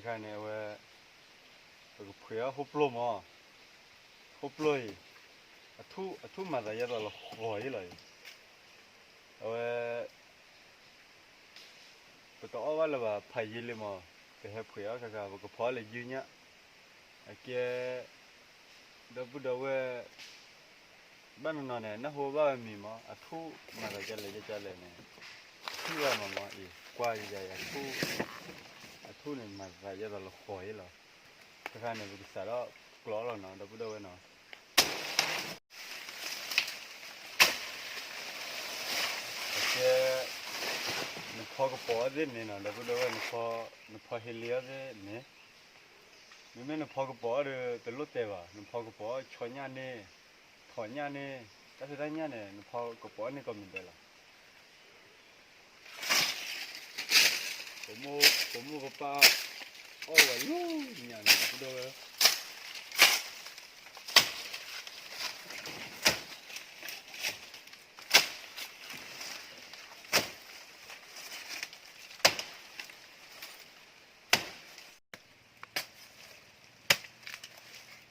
看呢我这个培养好不咯嘛，好不咯伊，土嘛的也到了好伊了，我不到阿瓦了吧，拍伊了嘛，给他培养看看，我个跑了几年，给都不到我。บ้านนอนเนี่ยน่าหัวว่ามีมั้งอ่ะทุมาแต่จะเลยเนี่ยทุว่ามั้งอีกว่าอีกอย่างทุเนี่ยมาแต่จะเราขอยเหรอถ้าใครเนี่ยบุกสาระกลัวเราเนาะดับเบิลเนาะแต่เนี่ยพอกระป๋อเด่นเนี่ยเนาะดับเบิลเนี่ยพอเฮลียเนี่ยนี่ไม่เนี่ยพอกระป๋อเลยแต่รถเตะว่ะเนี่ยพอกระป๋อชอยเนี่ยเนี่ยถอนเนี่ยเนี่ยแต่สุดท้ายเนี่ยพอกระป๋อนี่ก็มีเดียวละผมก็ป้าโอ้ยลูกเนี่ยนะกูดูเลย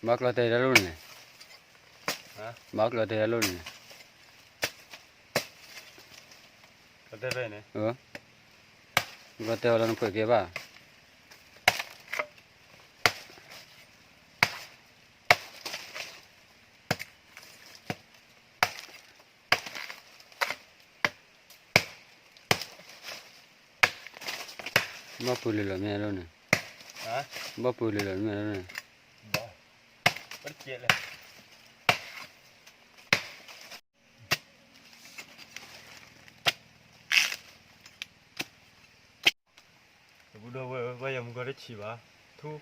มักเราเตะรุ่นเนี่ยมักเราเตะรุ่นเนี่ยเราเตะไปเนี่ยเราเตะเราเปิดเก็บป่ะบ้าปุ๋ยเลยไม่รู้เนี่ยบ้าปุ๋ยเลยไม่รู้เนี่ยบ้าปัดเจี๊ยเลยบุดว่ายังมึงก็ได้ฉีบอ่ะทุก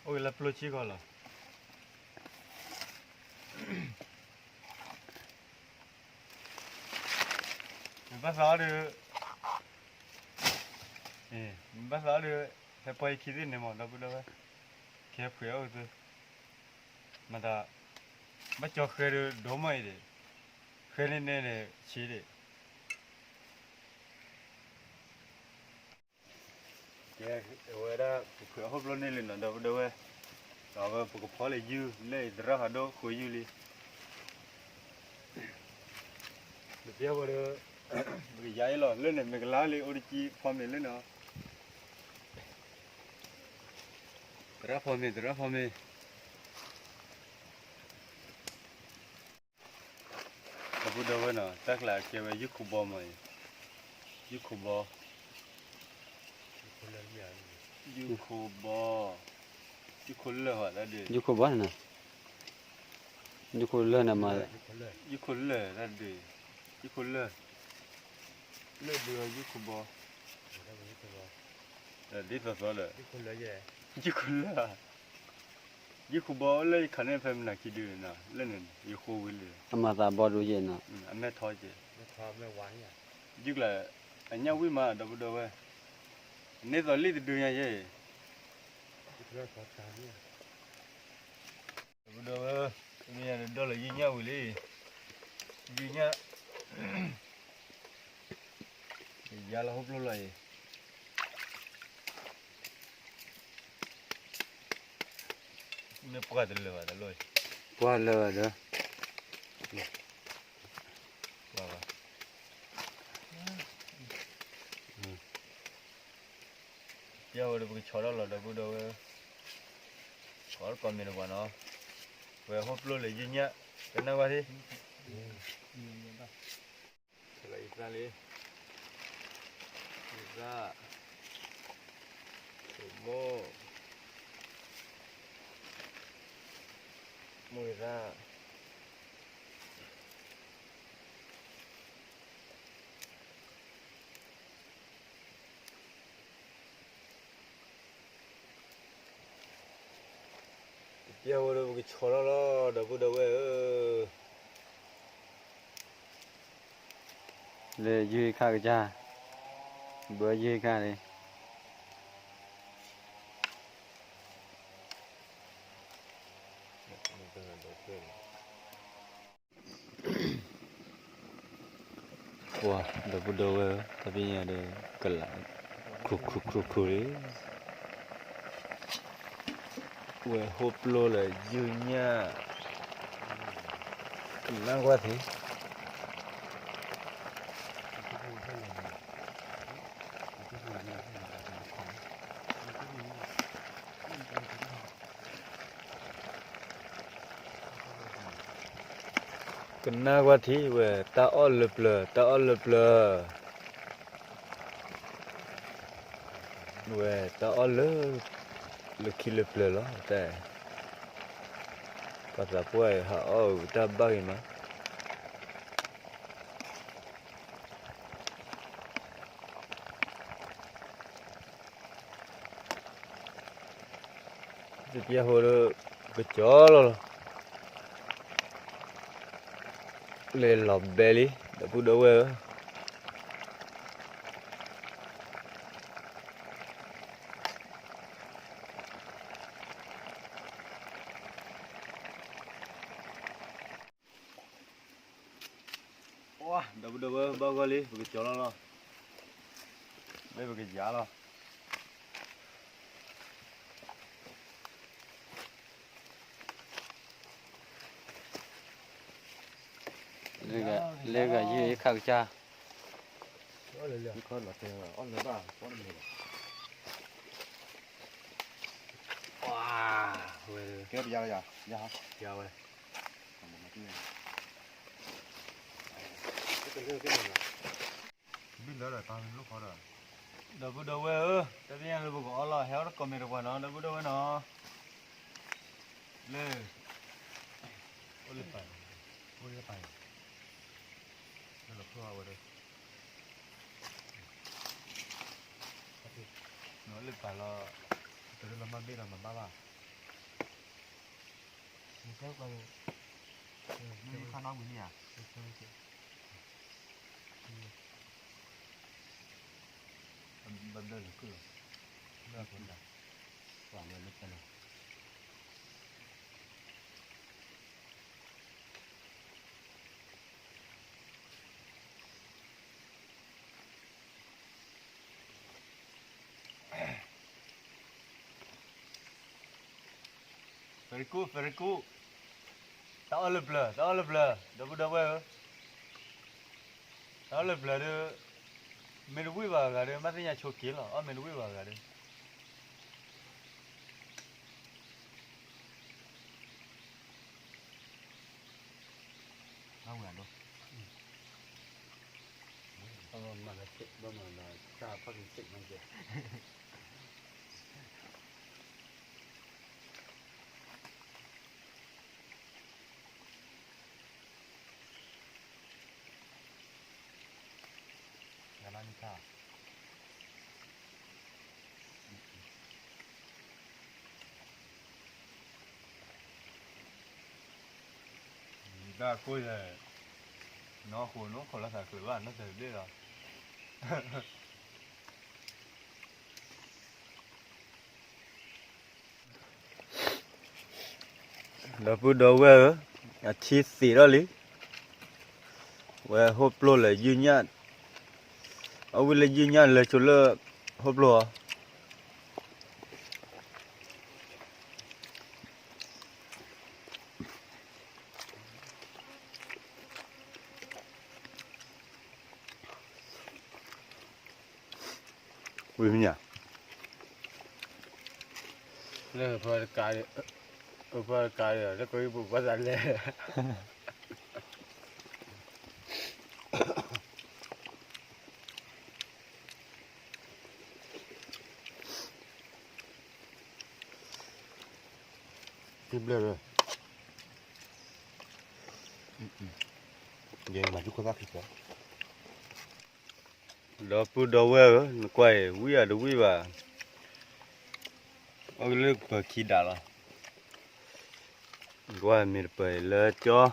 โอ้ยแล้วปลุกชีก่อนเหรอมันภาษาเลยมันภาษาเลยให้ไปคิดดิเนี่ยมั้งดับบุดว่าแค่เผื่อเอาตัวมันแต่ไม่จอเคยดูดมไม่ได้เคยเนี่ยชีดิแกเวลาเผื่อเขาปล้นนี่เลยนะเดี๋ยวเราไปปลูกพอเลยยืดเลยดราหาดอกคุยยืดเลยเดี๋ยวว่าไม่ใหญ่หรอกเล่นเนี่ยไม่กล้าเลยโอริจิพร้อมเลยเล่นเนาะดราพร้อมแต่พูดเอาไว้เนาะตักหลักเกี่ยวกับยุคบ่มายุคบ่ยูคูบอยูคูเลอร์อะไรดิยูคูบอนะยูคูเลอร์นะมายูคูเลอร์อะไรดิยูคูเลอร์เลือดเดือยูคูบอดิตัวตัวเลยยูคูเลอร์ยูคูเลอร์ยูคูบอเลยขันเนี่ยเพิ่มนักคิดดูนะเล่นยูคูวิลเลยอามาตาบอดูเย็นนะอันแม่ทอยเจไม่ทอไม่หวานเนี่ยยุคละอันนี้วิมาดับเบิลเว้ยนี่ตอนนี้ดูยังไงเรื่องขอทานเนี่ยดับเบิลเว้ยนี่อันนี้ดอลลาร์ยี่เนี่ยวิลลี่ยี่เนี่ยยาละหกร้อยไม่ปกติเลยว่ะตลอดปวดเลยเด้อว้าวเดี๋ยวเราไปชอร์เราดับเบิลเว้ยชอร์ก่อนมีหรือเปล่าเนาะเว้ยหกร้อยยี่เนี่ยเป็นไงวะที่อะไรอีกแล้วเลยอีกแล้วโมยร่าเดี๋ยวเราไปชอร์แล้วดับเบิลเว้ยเลยยืดข้ากระจาเบื่อยืดข้าเลยว้าดับเบิลเว้ยแต่พี่เนี่ยเด็กกลับครุเลย we hộp lô là dư nha năng quá thì kena quá thì we ta ở lợp lờ we ta ở lợp khi lợp lờ đó tại có sao vậy họ ở ta bay mà thì bây giờ cái chó rồi lên lọc belly đã phụ đâu vậy wow đã phụ đâu vậy bao goli cái chó lo đây cái giá lo lega như khang cha Ôi lười con là tiền rồi, con lười bà, con lười. wow Kéo đi ra hả? giá vậy Biết nữa rồi, tao lúc có rồi. đã phụ đâu vậy tại vì anh có lo héo nó còn mình được nó đã phụ đâu vậy nó lên ôi lên phải Ôi cái tay. Nó là khô vào đây. nó lên phải là Từ đó làm biết là mà ba. Mình sẽ bằng mình khăn áo mình nhỉ? bên đây là cửa Nó cũng là quả người lúc này. very cool tao lập lờ đâu đâu vậy tao lập lờ đó mình vui vào cái đó mà nhà chốt kia là mình vui vào cái đó Không là đâu. Mà là chết, mà là cha phát hiện chết mà chết. Galanita. đã coi là nó khổ là phải cười bạn nó phải biết rồi đó phụ đâu vậy à chi xì đó lý vậy hộp lô là duy nhất ở đây là duy nhất là chỗ là hộp lô vui nhỉ Nó phải cái rồi, nó có cái bụng bắt ra lên. Tìm lên rồi. Vậy mà chú có bác thì có. đó phụ đâu vậy nó quay vui à đâu vui và ở đây có khí đá là qua mình phải lỡ cho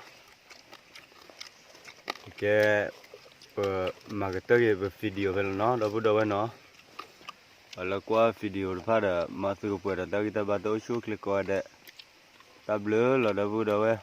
cái mà cái tới cái video về nó đó phụ đâu vậy nó là qua video phát là mà từ cái bữa đó kita bắt đầu show click qua đấy tab lỡ là đó phụ đâu vậy